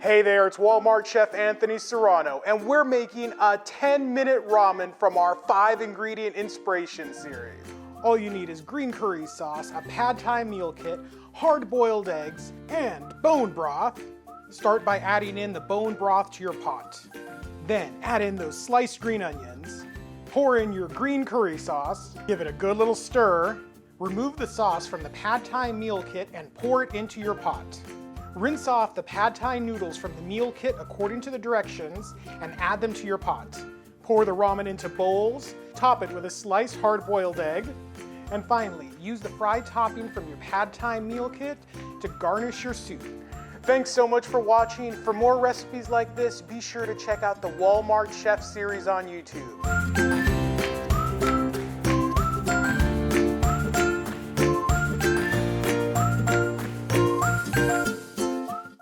Hey there, it's Walmart Chef Anthony Serrano, and we're making a 10-minute ramen from our 5-ingredient inspiration series. All you need is green curry sauce, a pad thai meal kit, hard-boiled eggs, and bone broth. Start by adding in the bone broth to your pot. Then add in those sliced green onions. Pour in your green curry sauce, give it a good little stir. Remove the sauce from the pad thai meal kit and pour it into your pot. Rinse off the pad thai noodles from the meal kit according to the directions and add them to your pot. Pour the ramen into bowls, top it with a sliced hard-boiled egg, and finally, use the fried topping from your pad thai meal kit to garnish your soup. Thanks so much for watching. For more recipes like this, be sure to check out the Walmart Chef series on YouTube.